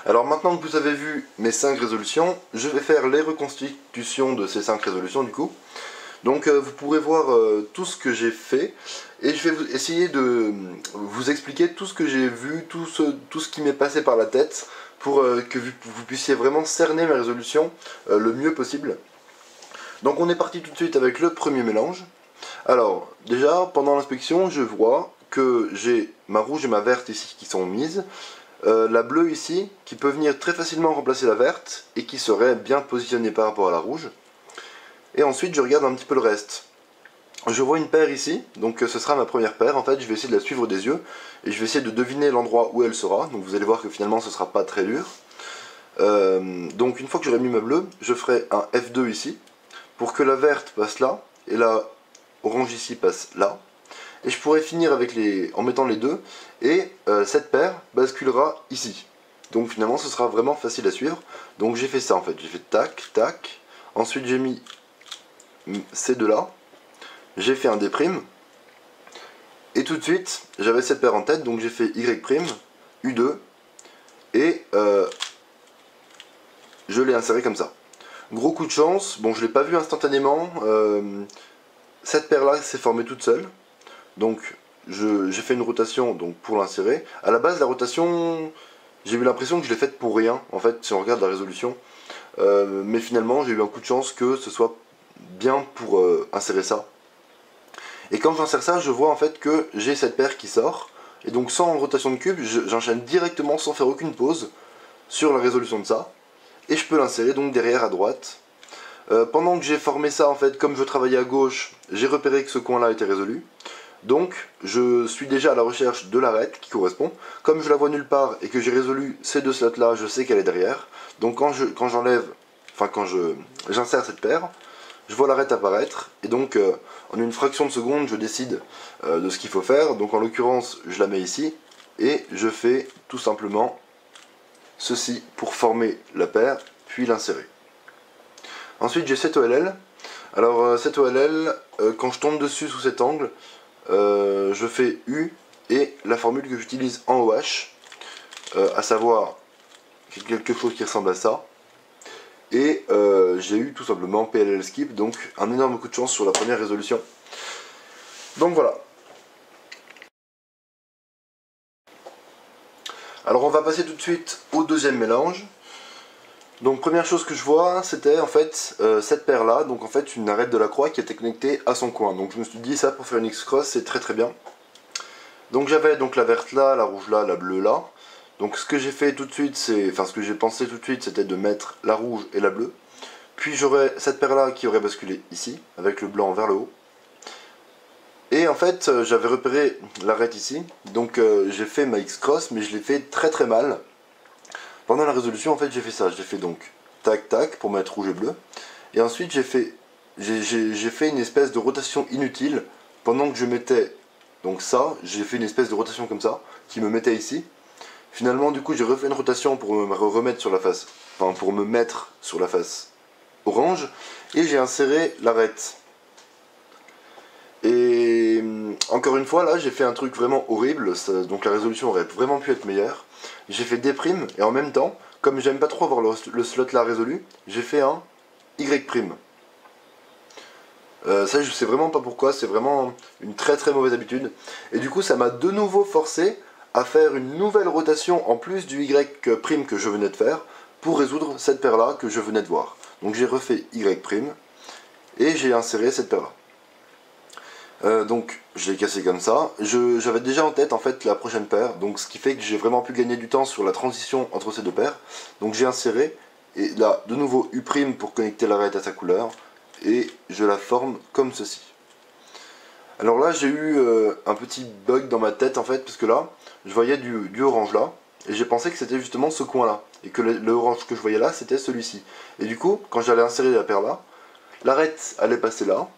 Alors maintenant que vous avez vu mes 5 résolutions, je vais faire les reconstitutions de ces 5 résolutions du coup. Donc vous pourrez voir tout ce que j'ai fait et je vais essayer de vous expliquer tout ce que j'ai vu, tout ce qui m'est passé par la tête pour que vous puissiez vraiment cerner mes résolutions le mieux possible. Donc on est parti tout de suite avec le premier mélange. Alors déjà pendant l'inspection je vois que j'ai ma rouge et ma verte ici qui sont mises. La bleue ici, qui peut venir très facilement remplacer la verte et qui serait bien positionnée par rapport à la rouge. Et ensuite je regarde un petit peu le reste. Je vois une paire ici, donc ce sera ma première paire. En fait je vais essayer de la suivre des yeux et je vais essayer de deviner l'endroit où elle sera. Donc vous allez voir que finalement ce sera pas très dur. Donc une fois que j'aurai mis ma bleue, je ferai un F2 ici pour que la verte passe là et la orange ici passe là. Et je pourrais finir avec en mettant les deux, et cette paire basculera ici. Donc finalement ce sera vraiment facile à suivre. Donc j'ai fait ça en fait, j'ai fait tac, tac, ensuite j'ai mis ces deux là, j'ai fait un D', et tout de suite j'avais cette paire en tête, donc j'ai fait Y', U2, et je l'ai inséré comme ça. Gros coup de chance, bon je l'ai pas vu instantanément, cette paire là s'est formée toute seule. Donc j'ai fait une rotation donc, pour l'insérer. A la base la rotation, j'ai eu l'impression que je l'ai faite pour rien en fait si on regarde la résolution. Mais finalement j'ai eu un coup de chance que ce soit bien pour insérer ça. Et quand j'insère ça, je vois en fait que j'ai cette paire qui sort. Et donc sans rotation de cube, j'enchaîne directement sans faire aucune pause sur la résolution de ça. Et je peux l'insérer donc derrière à droite. Pendant que j'ai formé ça en fait, comme je travaillais à gauche, j'ai repéré que ce coin là était résolu. Donc je suis déjà à la recherche de l'arête qui correspond. Comme je la vois nulle part et que j'ai résolu ces deux slots là, je sais qu'elle est derrière. Donc quand j'enlève, enfin quand j'insère cette paire, je vois l'arête apparaître. Et donc en une fraction de seconde, je décide de ce qu'il faut faire. Donc en l'occurrence, je la mets ici. Et je fais tout simplement ceci pour former la paire, puis l'insérer. Ensuite j'ai cette OLL. Alors cette OLL, quand je tombe dessus sous cet angle, je fais U et la formule que j'utilise en OH, à savoir quelque chose qui ressemble à ça. Et j'ai eu tout simplement PLL skip, donc un énorme coup de chance sur la première résolution. Donc voilà. Alors on va passer tout de suite au deuxième mélange. Donc première chose que je vois, c'était en fait cette paire là, donc en fait une arête de la croix qui était connectée à son coin. Donc je me suis dit ça pour faire une X-cross c'est très très bien. Donc j'avais donc la verte là, la rouge là, la bleue là. Donc ce que j'ai fait tout de suite, ce que j'ai pensé tout de suite, c'était de mettre la rouge et la bleue. Puis j'aurais cette paire là qui aurait basculé ici, avec le blanc vers le haut. Et en fait j'avais repéré l'arête ici, donc j'ai fait ma X-cross, mais je l'ai fait très très mal. Pendant la résolution en fait j'ai fait ça, j'ai fait donc tac tac pour mettre rouge et bleu. Et ensuite j'ai fait une espèce de rotation inutile pendant que je mettais donc ça, j'ai fait une espèce de rotation comme ça, qui me mettait ici. Finalement, du coup, j'ai refait une rotation pour me remettre sur la face, enfin pour me mettre sur la face orange, et j'ai inséré l'arête. Et encore une fois, là, j'ai fait un truc vraiment horrible, donc la résolution aurait vraiment pu être meilleure. J'ai fait D', et en même temps, comme j'aime pas trop avoir le slot là résolu, j'ai fait un Y'. Ça je sais vraiment pas pourquoi, c'est vraiment une très très mauvaise habitude. Et du coup ça m'a de nouveau forcé à faire une nouvelle rotation en plus du Y' que je venais de faire pour résoudre cette paire là que je venais de voir. Donc j'ai refait Y' et j'ai inséré cette paire là. Donc je l'ai cassé comme ça. J'avais déjà en tête en fait la prochaine paire, donc ce qui fait que j'ai vraiment pu gagner du temps sur la transition entre ces deux paires. Donc j'ai inséré, et là de nouveau U' pour connecter l'arête à sa couleur. Et je la forme comme ceci. Alors là j'ai eu un petit bug dans ma tête en fait, parce que là je voyais du orange là, et j'ai pensé que c'était justement ce coin là, et que le orange que je voyais là c'était celui-ci. Et du coup quand j'allais insérer la paire là, l'arête allait passer là,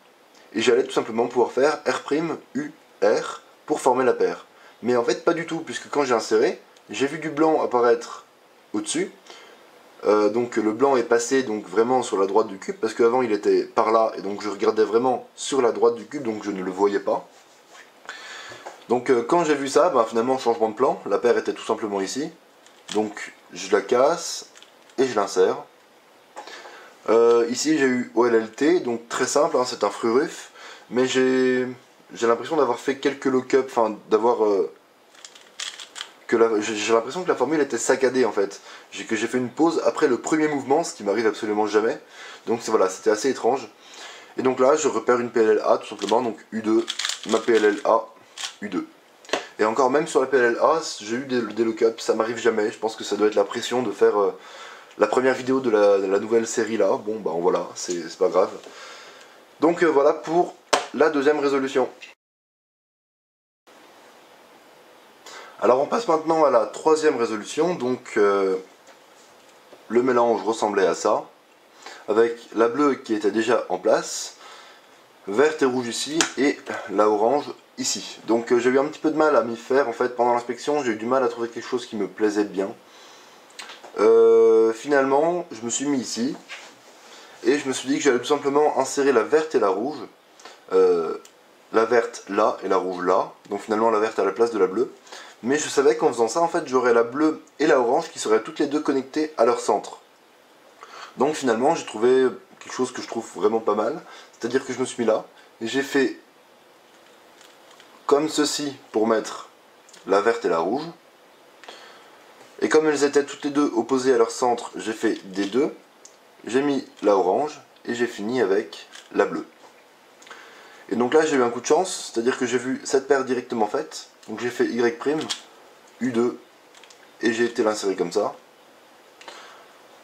et j'allais tout simplement pouvoir faire R', U, R pour former la paire. Mais en fait pas du tout, puisque quand j'ai inséré, j'ai vu du blanc apparaître au-dessus. Donc le blanc est passé donc vraiment sur la droite du cube, parce qu'avant il était par là, et donc je regardais vraiment sur la droite du cube, donc je ne le voyais pas. Donc quand j'ai vu ça, bah, finalement changement de plan, la paire était tout simplement ici, Donc je la casse et je l'insère. Ici j'ai eu OLLT, donc très simple, hein, c'est un fruruf, mais j'ai l'impression d'avoir fait quelques lock-up, enfin d'avoir... j'ai l'impression que la formule était saccadée en fait, que j'ai fait une pause après le premier mouvement, ce qui m'arrive absolument jamais, donc voilà, c'était assez étrange. Et donc là je repère une PLLA tout simplement, donc U2, ma PLLA, U2. Et encore même sur la PLLA, j'ai eu des lock-up, ça m'arrive jamais, je pense que ça doit être la pression de faire la première vidéo de la nouvelle série là, bon bah voilà, c'est pas grave. Donc voilà pour la deuxième résolution. Alors on passe maintenant à la troisième résolution, donc le mélange ressemblait à ça, avec la bleue qui était déjà en place, verte et rouge ici, et la orange ici. Donc j'ai eu un petit peu de mal à m'y faire, en fait pendant l'inspection j'ai eu du mal à trouver quelque chose qui me plaisait bien. Finalement je me suis mis ici, et je me suis dit que j'allais tout simplement insérer la verte et la rouge, la verte là et la rouge là, donc finalement la verte à la place de la bleue. Mais je savais qu'en faisant ça, en fait, j'aurais la bleue et la orange qui seraient toutes les deux connectées à leur centre. Donc finalement, j'ai trouvé quelque chose que je trouve vraiment pas mal. C'est-à-dire que je me suis mis là, et j'ai fait comme ceci pour mettre la verte et la rouge. Et comme elles étaient toutes les deux opposées à leur centre, j'ai fait des deux. J'ai mis la orange, et j'ai fini avec la bleue. Et donc là, j'ai eu un coup de chance, c'est-à-dire que j'ai vu cette paire directement faite. Donc j'ai fait Y', U2, et j'ai été l'insérer comme ça.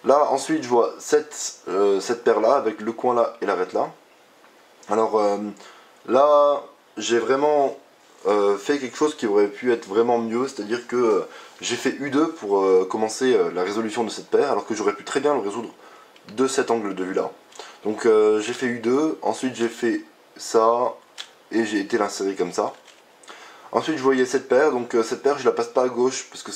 Là, ensuite, je vois cette paire là, avec le coin là et l'arête là. Alors là, j'ai vraiment fait quelque chose qui aurait pu être vraiment mieux, c'est-à-dire que j'ai fait U2 pour commencer la résolution de cette paire, alors que j'aurais pu très bien le résoudre de cet angle de vue là. Donc j'ai fait U2, ensuite j'ai fait ça, et j'ai été l'insérer comme ça. Ensuite je voyais cette paire, donc cette paire je la passe pas à gauche parce que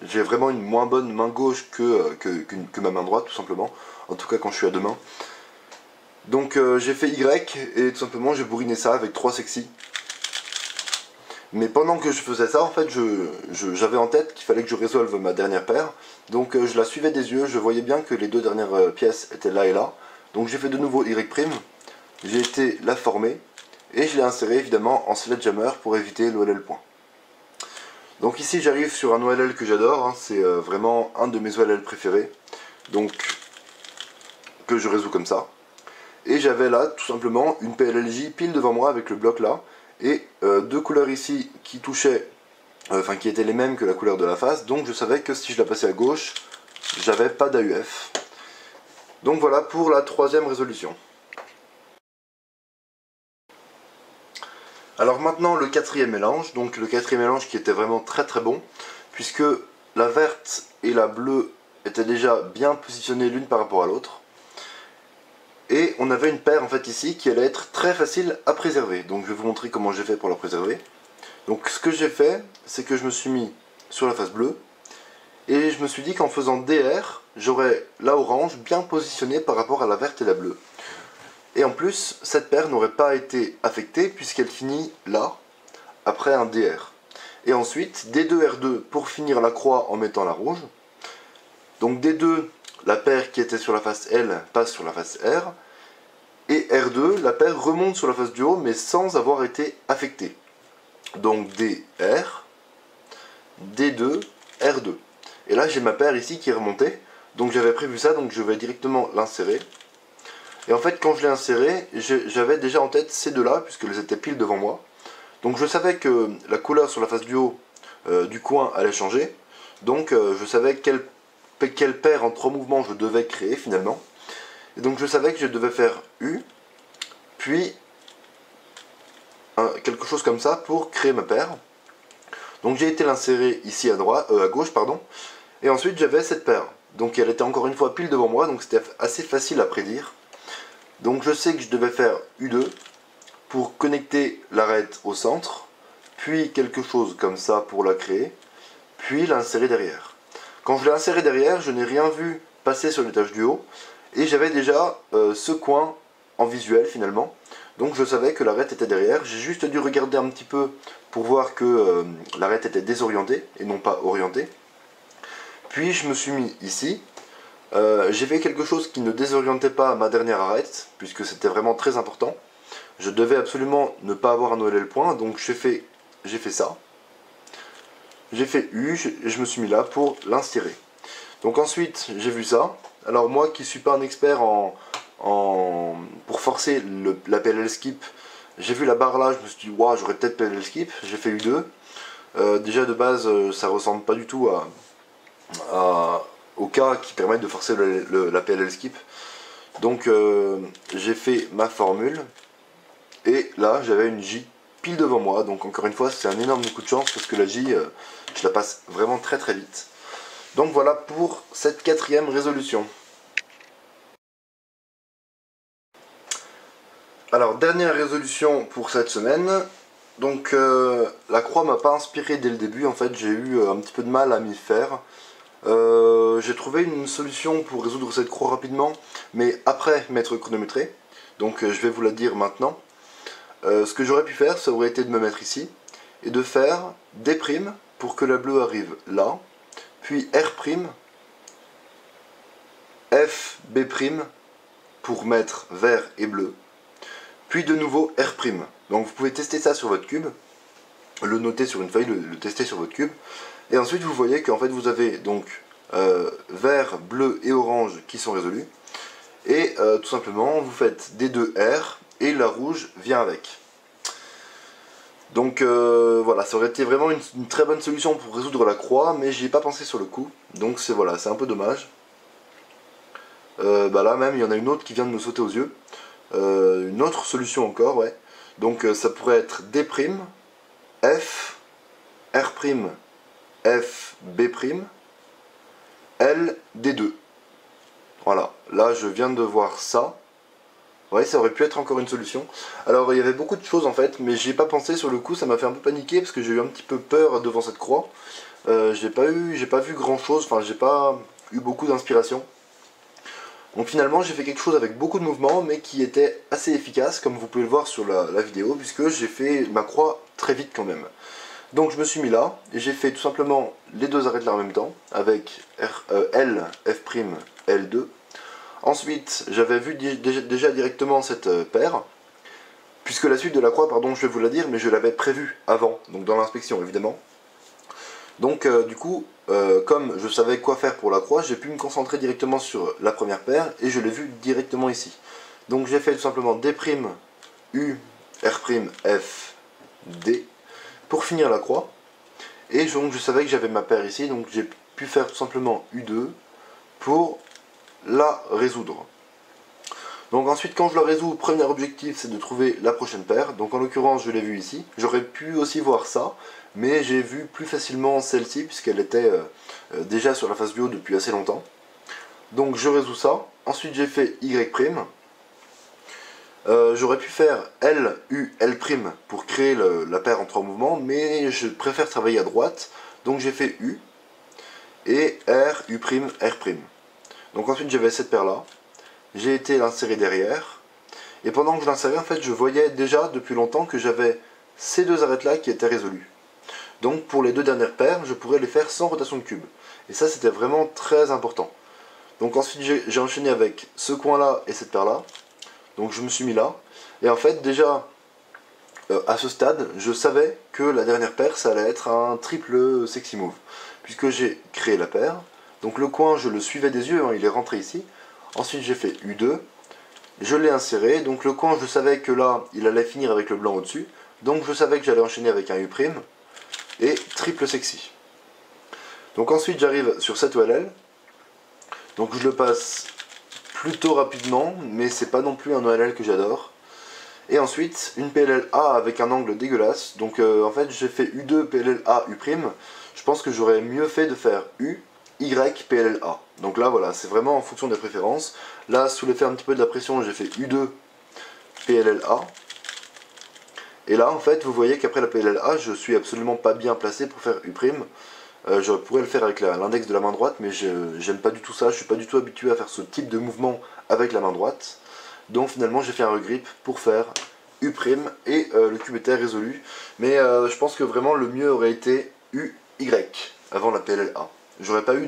j'ai vraiment une moins bonne main gauche que ma main droite tout simplement, en tout cas quand je suis à deux mains. Donc j'ai fait Y et tout simplement j'ai bourriné ça avec 3 sexy. Mais pendant que je faisais ça en fait j'avais en tête qu'il fallait que je résolve ma dernière paire, donc je la suivais des yeux, je voyais bien que les deux dernières pièces étaient là et là, donc j'ai fait de nouveau Y', j'ai été la former. Et je l'ai inséré évidemment en sledgehammer pour éviter l'OLL point. Donc ici j'arrive sur un OLL que j'adore, hein, c'est vraiment un de mes OLL préférés. Donc que je résous comme ça. Et j'avais là tout simplement une PLLJ pile devant moi avec le bloc là. Et deux couleurs ici qui touchaient, enfin qui étaient les mêmes que la couleur de la face. Donc je savais que si je la passais à gauche, j'avais pas d'AUF. Donc voilà pour la troisième résolution. Alors maintenant le quatrième mélange, donc le quatrième mélange qui était vraiment très très bon, puisque la verte et la bleue étaient déjà bien positionnées l'une par rapport à l'autre. Et on avait une paire en fait ici qui allait être très facile à préserver. Donc je vais vous montrer comment j'ai fait pour la préserver. Donc ce que j'ai fait, c'est que je me suis mis sur la face bleue, et je me suis dit qu'en faisant DR, j'aurais la orange bien positionnée par rapport à la verte et la bleue. Et en plus, cette paire n'aurait pas été affectée puisqu'elle finit là, après un DR. Et ensuite, D2, R2 pour finir la croix en mettant la rouge. Donc D2, la paire qui était sur la face L passe sur la face R. Et R2, la paire remonte sur la face du haut mais sans avoir été affectée. Donc DR, D2, R2. Et là j'ai ma paire ici qui est remontée. Donc j'avais prévu ça, donc je vais directement l'insérer. Et en fait, quand je l'ai inséré, j'avais déjà en tête ces deux-là, puisqu'elles étaient pile devant moi. Donc je savais que la couleur sur la face du haut du coin allait changer. Donc je savais quelle paire en 3 mouvements je devais créer finalement. Et donc je savais que je devais faire U, puis quelque chose comme ça pour créer ma paire. Donc j'ai été l'insérer ici à gauche, pardon. Et ensuite j'avais cette paire. Donc elle était encore une fois pile devant moi, donc c'était assez facile à prédire. Donc je sais que je devais faire U2 pour connecter l'arête au centre, puis quelque chose comme ça pour la créer, puis l'insérer derrière. Quand je l'ai inséré derrière, je n'ai rien vu passer sur l'étage du haut, et j'avais déjà ce coin en visuel finalement. Donc je savais que l'arête était derrière, j'ai juste dû regarder un petit peu pour voir que l'arête était désorientée et non pas orientée. Puis je me suis mis ici. J'ai fait quelque chose qui ne désorientait pas ma dernière arête, puisque c'était vraiment très important. Je devais absolument ne pas avoir un OLL point, donc j'ai fait ça. J'ai fait U, je me suis mis là pour l'insérer. Donc ensuite, j'ai vu ça. Alors moi qui suis pas un expert pour forcer la PLL skip, j'ai vu la barre là, je me suis dit, waouh, j'aurais peut-être PLL skip. J'ai fait U2. Déjà de base, ça ressemble pas du tout au cas qui permettent de forcer la PLL skip. Donc j'ai fait ma formule. Et là, j'avais une J pile devant moi. Donc encore une fois, c'est un énorme coup de chance parce que la J, je la passe vraiment très très vite. Donc voilà pour cette 4e résolution. Alors, dernière résolution pour cette semaine. Donc la croix m'a pas inspiré dès le début. En fait, j'ai eu un petit peu de mal à m'y faire. J'ai trouvé une solution pour résoudre cette croix rapidement, mais après m'être chronométré. Donc je vais vous la dire maintenant. Ce que j'aurais pu faire, ça aurait été de me mettre ici et de faire D' pour que la bleue arrive là, puis R', F, B' pour mettre vert et bleu, puis de nouveau R'. Donc vous pouvez tester ça sur votre cube, le noter sur une feuille, le tester sur votre cube, et ensuite vous voyez qu'en fait vous avez donc vert, bleu et orange qui sont résolus, et tout simplement vous faites D2R et la rouge vient avec. Donc voilà, ça aurait été vraiment une très bonne solution pour résoudre la croix, mais j'y ai pas pensé sur le coup, donc c'est voilà, c'est un peu dommage. Bah là même il y en a une autre qui vient de me sauter aux yeux, une autre solution encore, ouais. Donc ça pourrait être D', F, R', F, B', L, D2. Voilà, là je viens de voir ça. Ouais, ça aurait pu être encore une solution. Alors il y avait beaucoup de choses en fait, mais j'y ai pas pensé sur le coup, ça m'a fait un peu paniquer parce que j'ai eu un petit peu peur devant cette croix. J'ai pas vu grand chose, enfin j'ai pas eu beaucoup d'inspiration. Donc finalement j'ai fait quelque chose avec beaucoup de mouvements, mais qui était assez efficace, comme vous pouvez le voir sur la vidéo, puisque j'ai fait ma croix très vite quand même. Donc je me suis mis là, et j'ai fait tout simplement les deux arêtes là en même temps, avec L, F', L2. Ensuite, j'avais vu déjà directement cette paire, puisque la suite de la croix, pardon, je vais vous la dire, mais je l'avais prévue avant, donc dans l'inspection évidemment. Donc du coup, comme je savais quoi faire pour la croix, j'ai pu me concentrer directement sur la première paire, et je l'ai vue directement ici. Donc j'ai fait tout simplement D', U, R', F, D, pour finir la croix. Et donc je savais que j'avais ma paire ici, donc j'ai pu faire tout simplement U2 pour la résoudre. Donc ensuite quand je la résous, premier objectif c'est de trouver la prochaine paire. Donc en l'occurrence je l'ai vue ici. J'aurais ', aussi voir ça, mais j'ai vu plus facilement celle-ci puisqu'elle était déjà sur la face du haut depuis assez longtemps. Donc je résous ça. Ensuite j'ai fait Y'. J'aurais pu faire L, U, L' pour créer la paire en 3 mouvements, mais je préfère travailler à droite. Donc j'ai fait U et R, U', R'. Donc ensuite j'avais cette paire là. J'ai été l'insérer derrière, et pendant que je l'insérais, en fait, je voyais déjà depuis longtemps que j'avais ces deux arêtes là qui étaient résolues. Donc pour les deux dernières paires, je pourrais les faire sans rotation de cube. Et ça, c'était vraiment très important. Donc ensuite, j'ai enchaîné avec ce coin là et cette paire là. Donc je me suis mis là, et en fait, déjà à ce stade, je savais que la dernière paire, ça allait être un triple sexy move, puisque j'ai créé la paire. Donc le coin, je le suivais des yeux, hein, il est rentré ici. Ensuite j'ai fait U2, je l'ai inséré, donc le coin je savais que là il allait finir avec le blanc au-dessus, donc je savais que j'allais enchaîner avec un U' et triple sexy. Donc ensuite j'arrive sur cette OLL, donc je le passe plutôt rapidement, mais c'est pas non plus un OLL que j'adore. Et ensuite une PLL A avec un angle dégueulasse, donc en fait j'ai fait U2, PLL A, U', je pense que j'aurais mieux fait de faire U, Y, PLL A. Donc là voilà, c'est vraiment en fonction des préférences. Là, sous l'effet un petit peu de la pression, j'ai fait U2, PLL A. Et là, en fait, vous voyez qu'après la PLL A, je suis absolument pas bien placé pour faire U'. Je pourrais le faire avec l'index de la main droite, mais j'aime pas du tout ça. Je suis pas du tout habitué à faire ce type de mouvement avec la main droite. Donc finalement, j'ai fait un regrip pour faire U', et le cube était résolu. Mais je pense que vraiment le mieux aurait été U, Y, avant la PLL A. j'aurais pas eu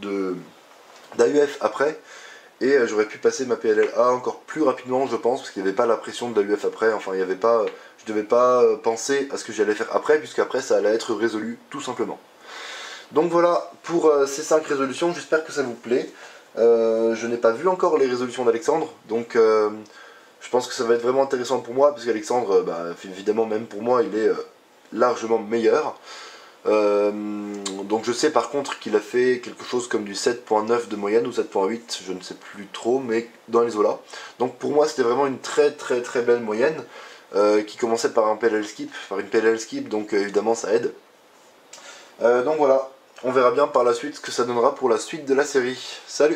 d'AUF après, et j'aurais pu passer ma PLLA encore plus rapidement, je pense, parce qu'il n'y avait pas la pression de l'AUF après, enfin il y avait pas, je devais pas penser à ce que j'allais faire après, puisqu'après ça allait être résolu tout simplement. Donc voilà pour ces 5 résolutions, j'espère que ça vous plaît. Je n'ai pas vu encore les résolutions d'Alexandre, donc je pense que ça va être vraiment intéressant pour moi, parce qu'Alexandre, bah, évidemment même pour moi, il est largement meilleur. Donc je sais par contre qu'il a fait quelque chose comme du 7.9 de moyenne ou 7.8, je ne sais plus trop, mais dans les eaux-là. Donc pour moi c'était vraiment une très belle moyenne, qui commençait par un PLL skip, par une PLL skip, donc évidemment ça aide. Donc voilà, on verra bien par la suite ce que ça donnera pour la suite de la série. Salut!